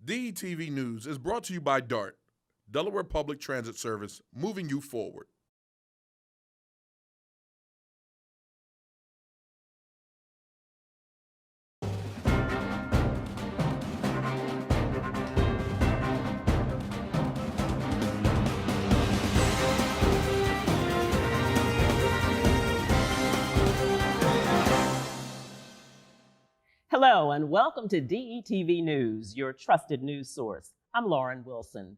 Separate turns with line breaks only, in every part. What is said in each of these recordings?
DETV News is brought to you by DART, Delaware Public Transit Service, moving you forward.
Hello and welcome to DETV News, your trusted news source. I'm Lauren Wilson.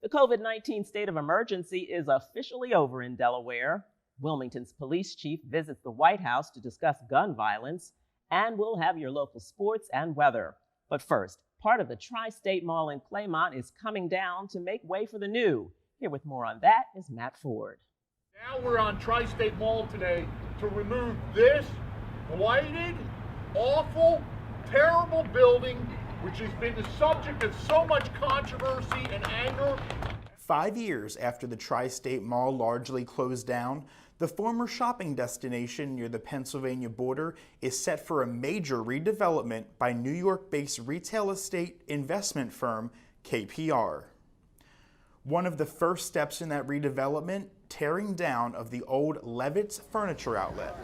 The COVID-19 state of emergency is officially over in Delaware. Wilmington's police chief visits the White House to discuss gun violence, and we'll have your local sports and weather. But first, part of the Tri-State Mall in Claymont is coming down to make way for the new. Here with more on that is Matt Ford.
Now we're on Tri-State Mall today to remove this blighted, awful, terrible building, which has been the subject of so much controversy and anger.
5 years after the Tri-State Mall largely closed down, the former shopping destination near the Pennsylvania border is set for a major redevelopment by New York-based retail estate investment firm KPR. One of the first steps in that redevelopment, tearing down of the old Levitt's furniture outlet.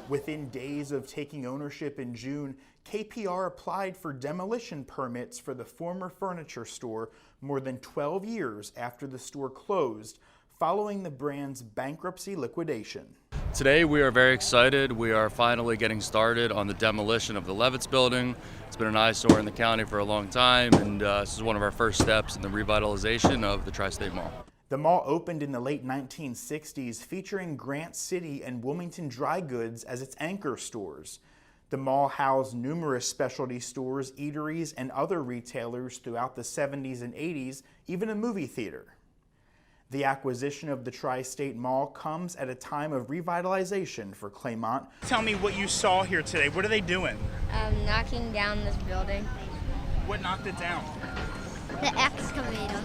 Within days of taking ownership in June, KPR applied for demolition permits for the former furniture store more than 12 years after the store closed, following the brand's bankruptcy liquidation.
Today we are very excited. We are finally getting started on the demolition of the Levitt's building. It's been an eyesore in the county for a long time, and this is one of our first steps in the revitalization of the Tri-State Mall.
The mall opened in the late 1960s, featuring Grant City and Wilmington dry goods as its anchor stores. The mall housed numerous specialty stores, eateries, and other retailers throughout the 70s and 80s, even a movie theater. The acquisition of the Tri-State Mall comes at a time of revitalization for Claymont.
Tell me what you saw here today. What are they doing?
Knocking down this building.
What knocked it down?
The excavator.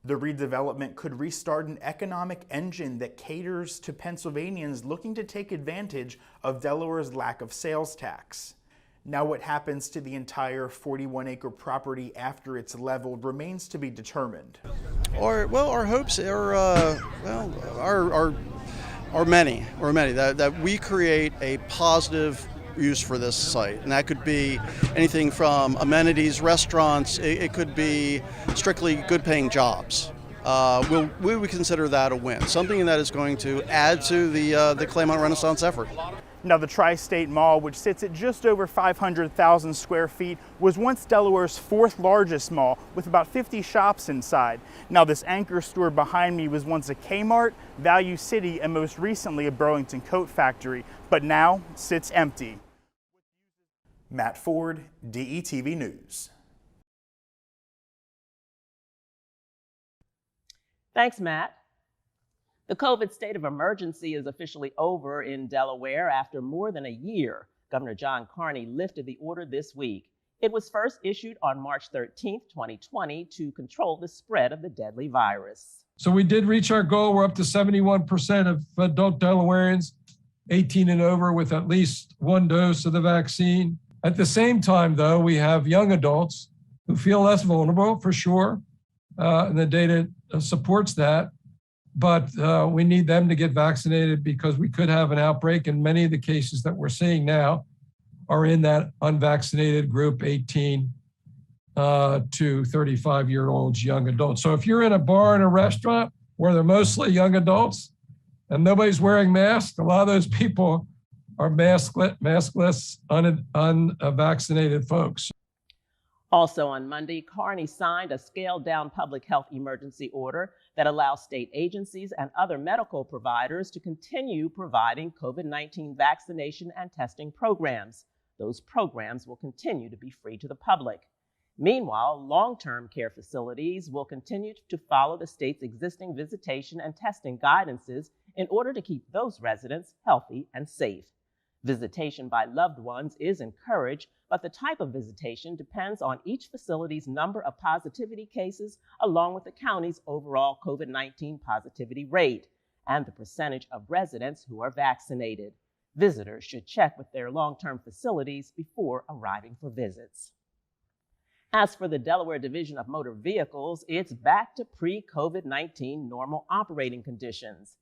The redevelopment could restart an economic engine that caters to Pennsylvanians looking to take advantage of Delaware's lack of sales tax. Now what happens to the entire 41-acre property after it's leveled remains to be determined.
Our hopes are many that we create a positive use for this site, and that could be anything from amenities, restaurants. It could be strictly good-paying jobs. We would consider that a win, something that is going to add to the Claymont Renaissance effort.
Now, the Tri-State Mall, which sits at just over 500,000 square feet, was once Delaware's fourth largest mall with about 50 shops inside. Now, this anchor store behind me was once a Kmart, Value City, and most recently a Burlington coat factory, but now sits empty. Matt Ford, DETV News.
Thanks, Matt. The COVID state of emergency is officially over in Delaware after more than a year. Governor John Carney lifted the order this week. It was first issued on March 13, 2020, to control the spread of the deadly virus.
So we did reach our goal. We're up to 71% of adult Delawareans 18 and over with at least one dose of the vaccine. At the same time, though, we have young adults who feel less vulnerable, for sure, and the data supports that. But we need them to get vaccinated because we could have an outbreak, and many of the cases that we're seeing now are in that unvaccinated group, 18 to 35-year-olds, young adults. So if you're in a bar and a restaurant where they're mostly young adults and nobody's wearing masks, a lot of those people are maskless, unvaccinated folks.
Also on Monday, Carney signed a scaled-down public health emergency order that allows state agencies and other medical providers to continue providing COVID-19 vaccination and testing programs. Those programs will continue to be free to the public. Meanwhile, long-term care facilities will continue to follow the state's existing visitation and testing guidances in order to keep those residents healthy and safe. Visitation by loved ones is encouraged, but the type of visitation depends on each facility's number of positivity cases along with the county's overall COVID-19 positivity rate. and the percentage of residents who are vaccinated. Visitors should check with their long-term facilities before arriving for visits. As for the Delaware Division of Motor Vehicles, it's back to pre-COVID-19 normal operating conditions.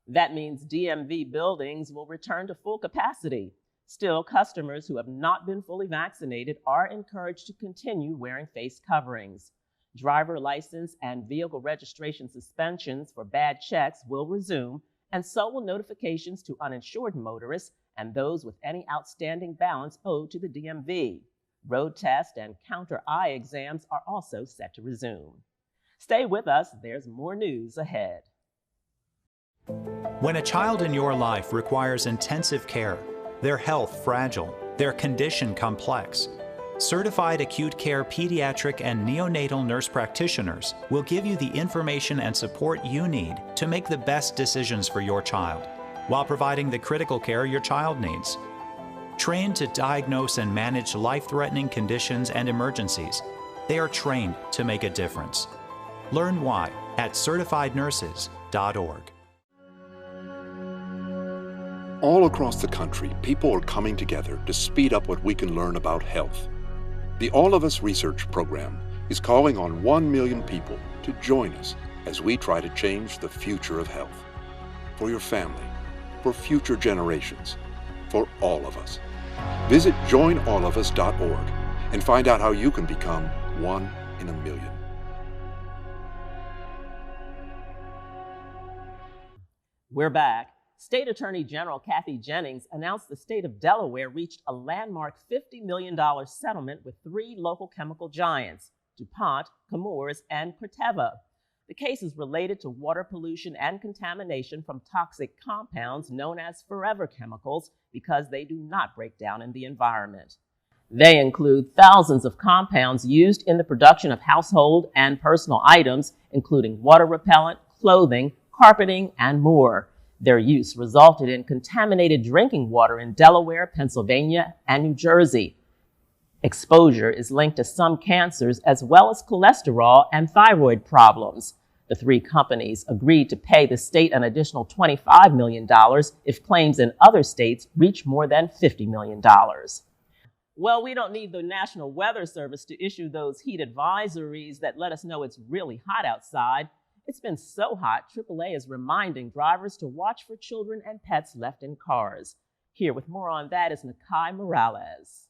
That means DMV buildings will return to full capacity. Still, customers who have not been fully vaccinated are encouraged to continue wearing face coverings. Driver license and vehicle registration suspensions for bad checks will resume, and so will notifications to uninsured motorists and those with any outstanding balance owed to the DMV. Road test and counter eye exams are also set to resume. Stay with us, there's more news ahead.
When a child in your life requires intensive care, their health fragile, their condition complex, certified acute care pediatric and neonatal nurse practitioners will give you the information and support you need to make the best decisions for your child, while providing the critical care your child needs. Trained to diagnose and manage life-threatening conditions and emergencies, they are trained to make a difference. Learn why at certifiednurses.org.
All across the country, people are coming together to speed up what we can learn about health. The All of Us Research Program is calling on 1 million people to join us as we try to change the future of health. For your family, for future generations, for all of us. Visit joinallofus.org and find out how you can become 1 in a million.
We're back. State Attorney General Kathy Jennings announced the state of Delaware reached a landmark $50 million settlement with 3 local chemical giants, DuPont, Chemours, and Corteva. The case is related to water pollution and contamination from toxic compounds known as forever chemicals because they do not break down in the environment. They include thousands of compounds used in the production of household and personal items, including water repellent, clothing, carpeting, and more. Their use resulted in contaminated drinking water in Delaware, Pennsylvania, and New Jersey. Exposure is linked to some cancers as well as cholesterol and thyroid problems. The 3 companies agreed to pay the state an additional $25 million if claims in other states reach more than $50 million. Well, we don't need the National Weather Service to issue those heat advisories that let us know it's really hot outside. It's been so hot, AAA is reminding drivers to watch for children and pets left in cars. Here with more on that is NIKAI Morales.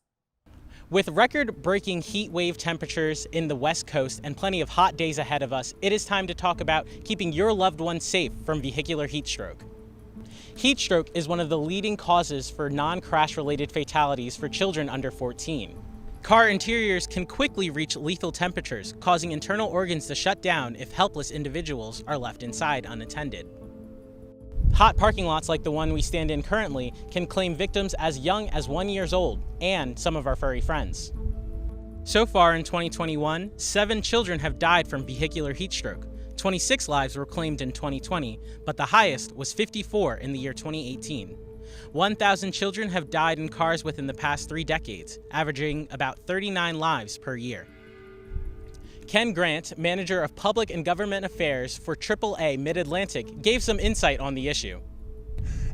With record-breaking heat wave temperatures in the West Coast and plenty of hot days ahead of us, it is time to talk about keeping your loved ones safe from vehicular heat stroke. Heat stroke is one of the leading causes for non-crash related fatalities for children under 14. Car interiors can quickly reach lethal temperatures, causing internal organs to shut down if helpless individuals are left inside unattended. Hot parking lots like the one we stand in currently can claim victims as young as 1 year old, and some of our furry friends. So far in 2021, 7 children have died from vehicular heat stroke. 26 lives were claimed in 2020, but the highest was 54 in the year 2018. 1,000 children have died in cars within the past 3 decades, averaging about 39 lives per year. Ken Grant, Manager of Public and Government Affairs for AAA Mid-Atlantic, gave some insight on the issue.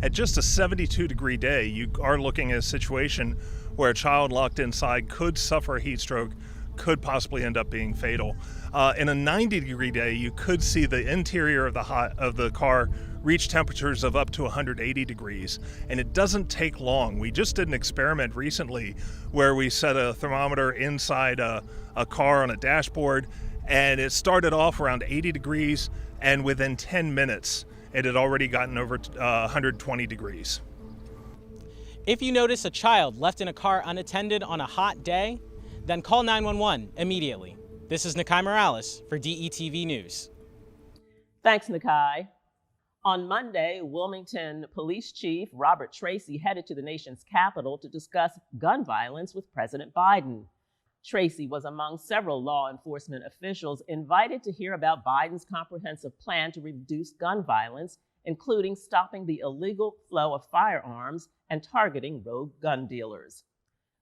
At just a 72-degree day, you are looking at a situation where a child locked inside could suffer a heat stroke, could possibly end up being fatal. In a 90-degree day, you could see the interior of the car reach temperatures of up to 180 degrees, and it doesn't take long. We just did an experiment recently where we set a thermometer inside a car on a dashboard, and it started off around 80 degrees, and within 10 minutes, it had already gotten over 120 degrees.
If you notice a child left in a car unattended on a hot day, then call 911 immediately. This is NIKAI Morales for DETV News.
Thanks, NIKAI. On Monday, Wilmington Police Chief Robert TRACY headed to the nation's capital to discuss gun violence with President Biden. TRACY was among several law enforcement officials invited to hear about Biden's comprehensive plan to reduce gun violence, including stopping the illegal flow of firearms and targeting rogue gun dealers.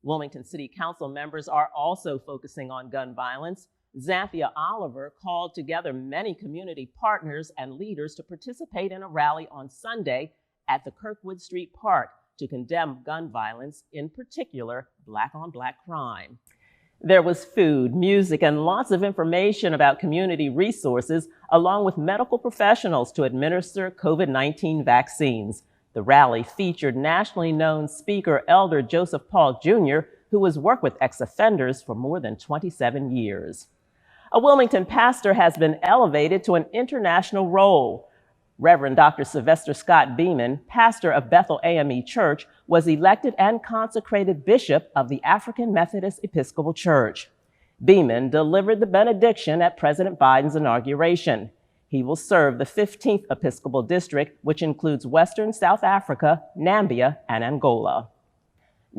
Wilmington City Council members are also focusing on gun violence. Xanthia Oliver called together many community partners and leaders to participate in a rally on Sunday at the Kirkwood Street Park to condemn gun violence, in particular, black-on-black crime. There was food, music, and lots of information about community resources, along with medical professionals to administer COVID-19 vaccines. The rally featured nationally known speaker Elder Joseph Paul Jr., who has worked with ex-offenders for more than 27 years. A Wilmington pastor has been elevated to an international role. Reverend Dr. Sylvester Scott Beaman, pastor of Bethel AME Church, was elected and consecrated bishop of the African Methodist Episcopal Church. Beaman delivered the benediction at President Biden's inauguration. He will serve the 15th Episcopal District, which includes Western South Africa, Nambia, and Angola.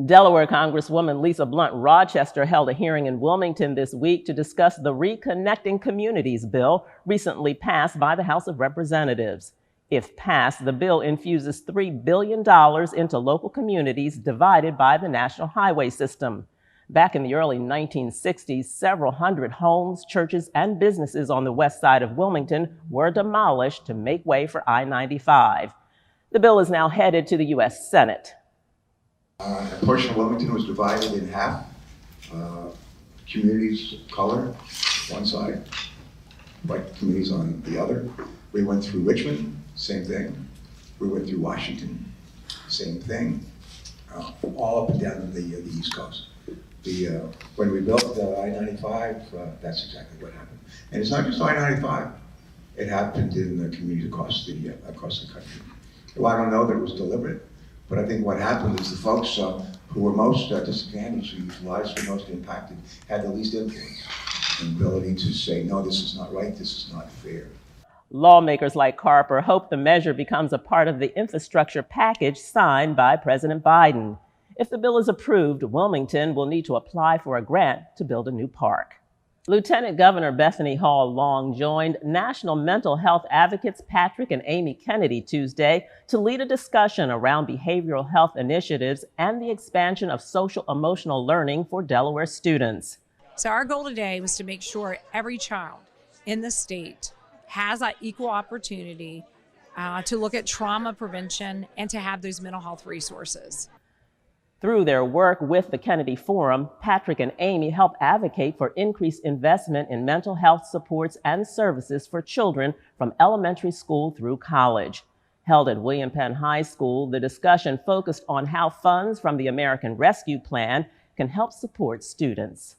Delaware Congresswoman Lisa Blunt Rochester held a hearing in Wilmington this week to discuss the Reconnecting Communities bill recently passed by the House of Representatives. If passed, the bill infuses $3 billion into local communities divided by the national highway system. Back in the early 1960s, several hundred homes, churches, and businesses on the west side of Wilmington were demolished to make way for I-95. The bill is now headed to the U.S. Senate.
A portion of Wilmington was divided in half. Communities of color, one side, white communities on the other. We went through Richmond, same thing. We went through Washington, same thing. All up and down the East Coast. When we built I-95, that's exactly what happened. And it's not just I-95. It happened in the communities across the country. Well, I don't know that it was deliberate. But I think what happened is the folks who were most disadvantaged, whose lives were most impacted, had the least influence and ability to say, no, this is not right, this is not fair.
Lawmakers like CARPER hope the measure becomes a part of the infrastructure package signed by President Biden. If the bill is approved, Wilmington will need to apply for a grant to build a new park. Lieutenant Governor Bethany Hall Long joined national mental health advocates Patrick and Amy Kennedy Tuesday to lead a discussion around behavioral health initiatives and the expansion of social-emotional learning for Delaware students.
So our goal today was to make sure every child in the state has that equal opportunity to look at trauma prevention and to have those mental health resources.
Through their work with the Kennedy Forum, Patrick and Amy help advocate for increased investment in mental health supports and services for children from elementary school through college. Held at William Penn High School, the discussion focused on how funds from the American Rescue Plan can help support students.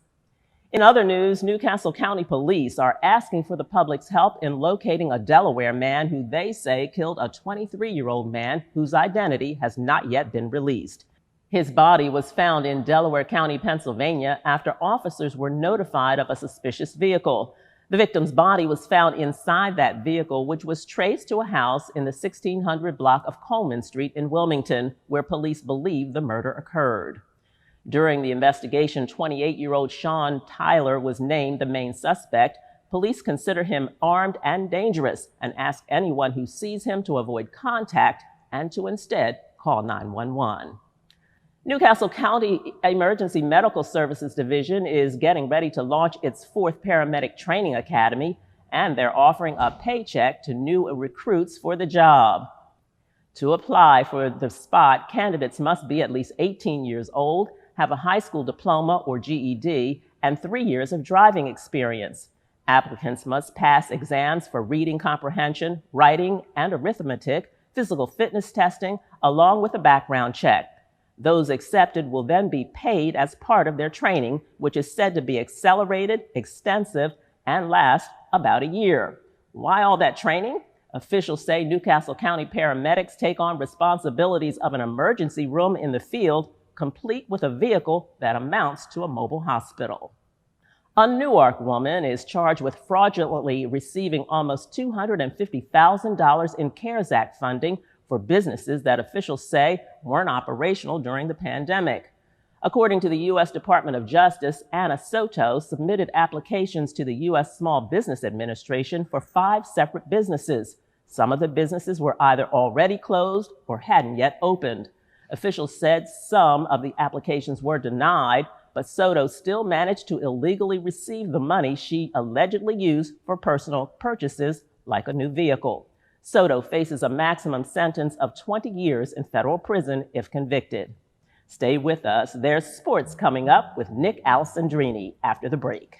In other news, Newcastle County Police are asking for the public's help in locating a Delaware man who they say killed a 23-year-old man whose identity has not yet been released. His body was found in Delaware County, Pennsylvania, after officers were notified of a suspicious vehicle. The victim's body was found inside that vehicle, which was traced to a house in the 1600 block of Coleman Street in Wilmington, where police believe the murder occurred. During the investigation, 28-year-old Sean Tyler was named the main suspect. Police consider him armed and dangerous and ask anyone who sees him to avoid contact and to instead call 911. Newcastle County Emergency Medical Services Division is getting ready to launch its 4th Paramedic Training Academy, and they're offering a paycheck to new recruits for the job. To apply for the spot, candidates must be at least 18 years old, have a high school diploma or GED, and 3 years of driving experience. Applicants must pass exams for reading comprehension, writing, and arithmetic, physical fitness testing, along with a background check. Those accepted will then be paid as part of their training, which is said to be accelerated, extensive, and last about a year. Why all that training? Officials say Newcastle County paramedics take on responsibilities of an emergency room in the field, complete with a vehicle that amounts to a mobile hospital. A Newark woman is charged with fraudulently receiving almost $250,000 in CARES Act funding for businesses that officials say weren't operational during the pandemic. According to the U.S. Department of Justice, Anna Soto submitted applications to the U.S. Small Business Administration for 5 separate businesses. Some of the businesses were either already closed or hadn't yet opened. Officials said some of the applications were denied, but Soto still managed to illegally receive the money she allegedly used for personal purchases, like a new vehicle. Soto faces a maximum sentence of 20 years in federal prison if convicted. Stay with us. There's sports coming up with Nick Alessandrini after the break.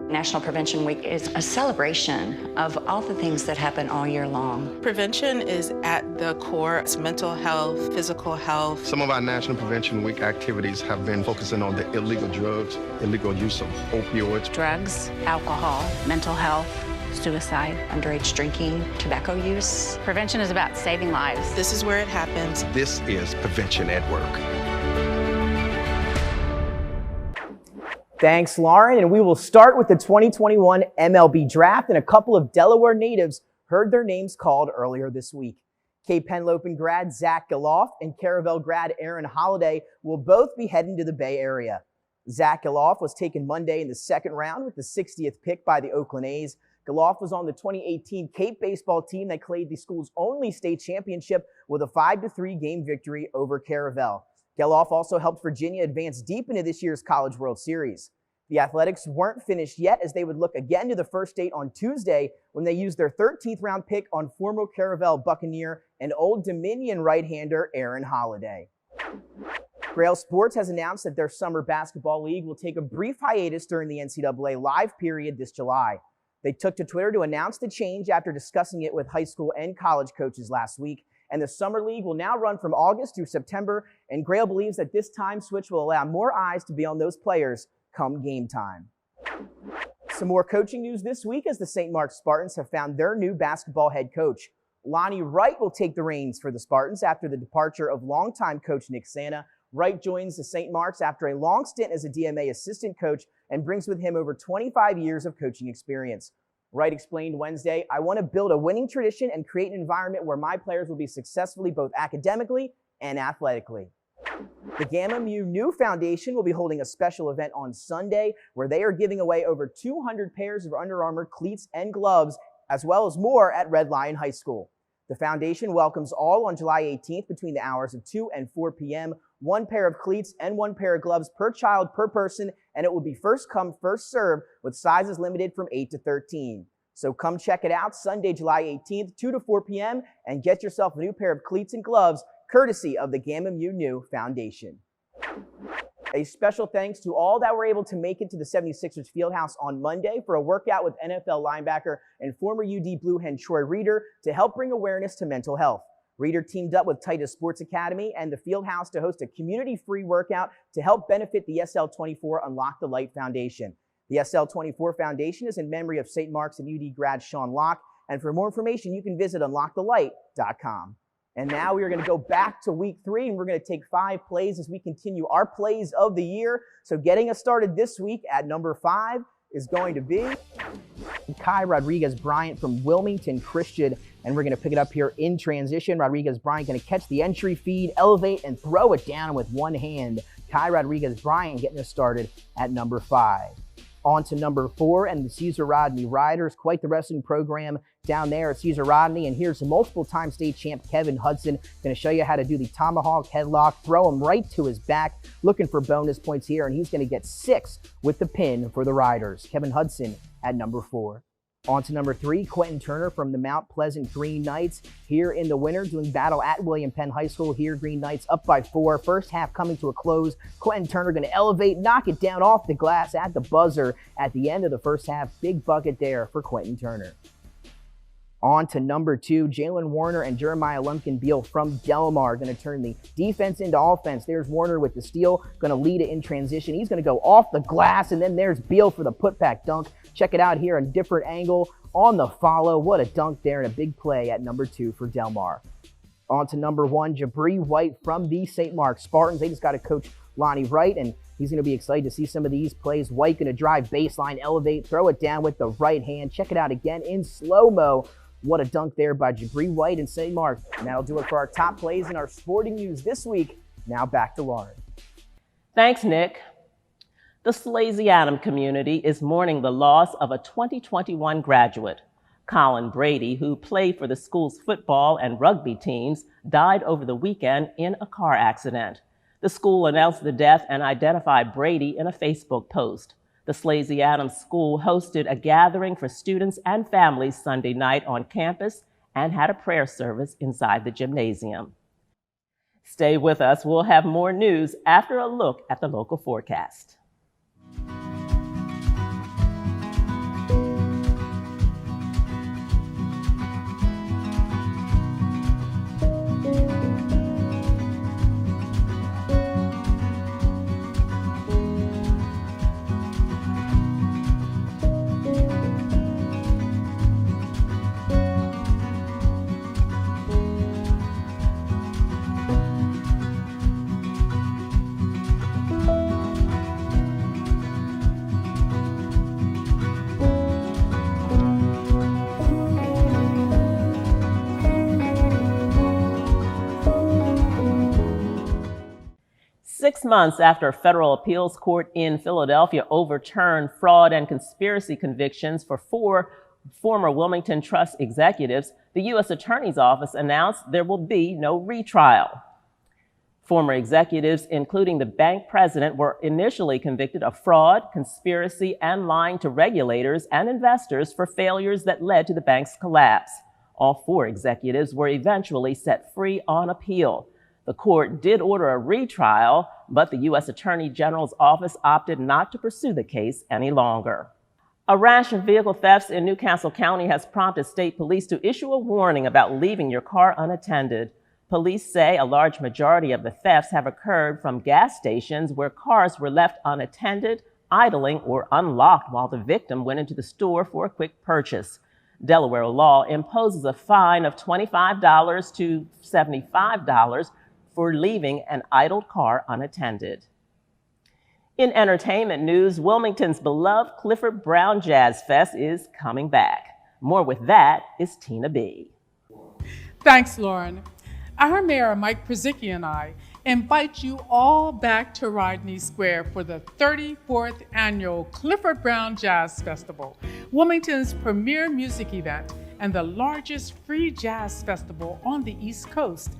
National Prevention Week is a celebration of all the things that happen all year long.
Prevention is at the core. It's mental health, physical health.
Some of our National Prevention Week activities have been focusing on the illegal drugs, illegal use of opioids.
Drugs, alcohol, mental health, suicide, underage drinking, tobacco use. Prevention is about saving lives.
This is where it happens.
This is Prevention at Work.
Thanks, Lauren, and we will start with the 2021 MLB Draft, and a couple of Delaware natives heard their names called earlier this week. Cape Henlopen grad Zach GELOFF and Caravel grad Aaron Holiday will both be heading to the Bay Area. Zach GELOFF was taken Monday in the second round with the 60th pick by the Oakland A's. GELOFF was on the 2018 Cape baseball team that claimed the school's only state championship with a 5-3 game victory over Caravel. GELOFF also helped Virginia advance deep into this year's College World Series. The Athletics weren't finished yet, as they would look again to the first date on Tuesday when they used their 13th round pick on former Caravel Buccaneer and Old Dominion right-hander Aaron Holiday. Grail Sports has announced that their summer basketball league will take a brief hiatus during the NCAA live period this July. They took to Twitter to announce the change after discussing it with high school and college coaches last week. And the Summer League will now run from August through September, and Grail believes that this time switch will allow more eyes to be on those players come game time. Some more coaching news this week as the St. Mark's Spartans have found their new basketball head coach. Lonnie Wright will take the reins for the Spartans after the departure of longtime coach Nick Santa. Wright joins the St. Mark's after a long stint as a DMA assistant coach and brings with him over 25 years of coaching experience. Wright explained Wednesday, "I want to build a winning tradition and create an environment where my players will be successfully both academically and athletically." The Gamma Mu Nu Foundation will be holding a special event on Sunday where they are giving away over 200 pairs of Under Armour cleats and gloves, as well as more at Red Lion High School. The foundation welcomes all on July 18th between the hours of 2 and 4 p.m., 1 pair of cleats and 1 pair of gloves per child per person, and it will be first come, first served with sizes limited from 8 to 13. So come check it out Sunday, July 18th, 2 to 4 p.m., and get yourself a new pair of cleats and gloves courtesy of the Gamma Mu Nu Foundation. A special thanks to all that were able to make it to the 76ers Fieldhouse on Monday for a workout with NFL linebacker and former UD Blue Hen Troy Reeder to help bring awareness to mental health. Reeder teamed up with Titus Sports Academy and the Fieldhouse to host a community-free workout to help benefit the SL24 Unlock the Light Foundation. The SL24 Foundation is in memory of St. Mark's and UD grad Sean Locke, and for more information, you can visit unlockthelight.com. And now we are going to go back to week 3, and we're going to take 5 plays as we continue our plays of the year. So getting us started this week at number 5 is going to be Kai Rodriguez-Bryant from Wilmington Christian, and we're going to pick it up here in transition. Rodriguez-Bryant going to catch the entry feed, elevate, and throw it down with one hand. Kai Rodriguez-Bryant getting us started at number 5. On to number 4 and the Caesar Rodney Riders. Quite the wrestling program down there at Caesar Rodney. And here's the multiple-time state champ Kevin Hudson going to show you how to do the tomahawk headlock, throw him right to his back, looking for bonus points here, and he's going to get 6 with the pin for the Riders. Kevin Hudson at number 4. On to number 3, Quentin Turner from the Mount Pleasant Green Knights here in the winter, doing battle at William Penn High School. Here, Green Knights up by 4. First half coming to a close. Quentin Turner going to elevate, knock it down off the glass at the buzzer at the end of the first half. Big bucket there for Quentin Turner. On to number 2, Jalen Warner and Jeremiah Lumpkin-Beal from Delmar going to turn the defense into offense. There's Warner with the steal, going to lead it in transition. He's going to go off the glass, and then there's Beal for the putback dunk. Check it out here, a different angle on the follow. What a dunk there, and a big play at number 2 for Delmar. On to number 1, Jabri White from the St. Mark's Spartans. They just got to coach Lonnie Wright, and he's going to be excited to see some of these plays. White going to drive baseline, elevate, throw it down with the right hand. Check it out again in slow-mo. What a dunk there by Jabri White and St. Mark's. And that'll do it for our top plays in our sporting news this week. Now back to Lauren.
Thanks, Nick. The Salesianum community is mourning the loss of a 2021 graduate. Colin Brady, who played for the school's football and rugby teams, died over the weekend in a car accident. The school announced the death and identified Brady in a Facebook post. The SALESIANUM school hosted a gathering for students and families Sunday night on campus and had a prayer service inside the gymnasium. Stay with us. We'll have more news after a look at the local forecast. Six months after a federal appeals court in Philadelphia overturned fraud and conspiracy convictions for 4 former Wilmington Trust executives, the U.S. Attorney's Office announced there will be no retrial. Former executives, including the bank president, were initially convicted of fraud, conspiracy, and lying to regulators and investors for failures that led to the bank's collapse. All 4 executives were eventually set free on appeal. The court did order a retrial, but the U.S. Attorney General's office opted not to pursue the case any longer. A rash of vehicle thefts in Newcastle County has prompted state police to issue a warning about leaving your car unattended. Police say a large majority of the thefts have occurred from gas stations where cars were left unattended, idling, or unlocked while the victim went into the store for a quick purchase. Delaware law imposes a fine of $25 to $75 for leaving an idled car unattended. In entertainment news, Wilmington's beloved Clifford Brown Jazz Fest is coming back. More with that is Tina B.
Thanks, Lauren. Our Mayor, Mike Prizicki, and I invite you all back to Rodney Square for the 34th Annual Clifford Brown Jazz Festival, Wilmington's premier music event and the largest free jazz festival on the East Coast.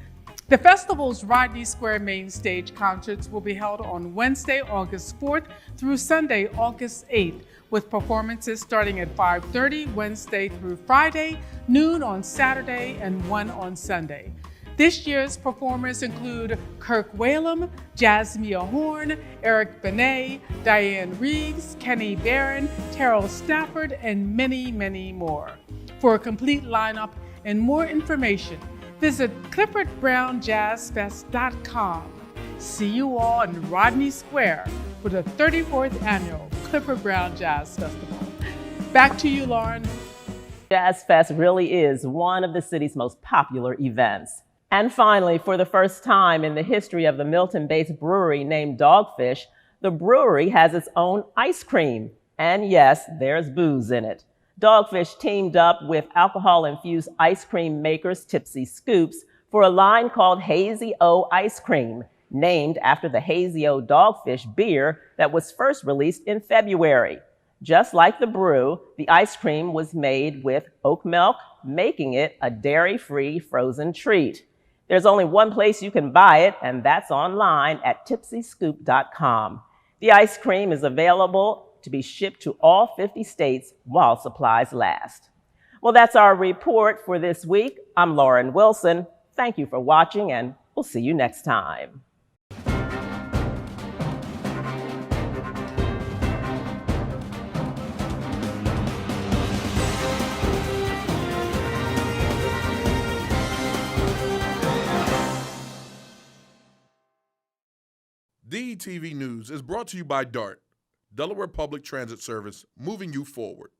The festival's Rodney Square main stage concerts will be held on Wednesday, August 4th through Sunday, August 8th, with performances starting at 5:30 Wednesday through Friday, noon on Saturday, and 1 on Sunday. This year's performers include Kirk Whalum, Jasmia Horn, Eric Benet, Diane Reeves, Kenny Barron, Terrell Stafford, and many, many more. For a complete lineup and more information, visit CliffordBrownJazzFest.com. See you all in Rodney Square for the 34th Annual Clifford Brown Jazz Festival. Back to you, Lauren.
Jazz Fest really is one of the city's most popular events. And finally, for the first time in the history of the Milton-based brewery named DOGFISH, the brewery has its own ice cream. And yes, there's booze in it. DOGFISH teamed up with alcohol-infused ice cream makers Tipsy Scoops for a line called Hazy O Ice Cream, named after the Hazy O Dogfish beer that was first released in February. Just like the brew, the ice cream was made with oat milk, making it a dairy-free frozen treat. There's only one place you can buy it, and that's online at tipsyscoop.com. The ice cream is available to be shipped to all 50 states while supplies last. Well, that's our report for this week. I'm Lauren Wilson. Thank you for watching, and we'll see you next time.
DETV News is brought to you by DART, Delaware Public Transit Service, moving you forward.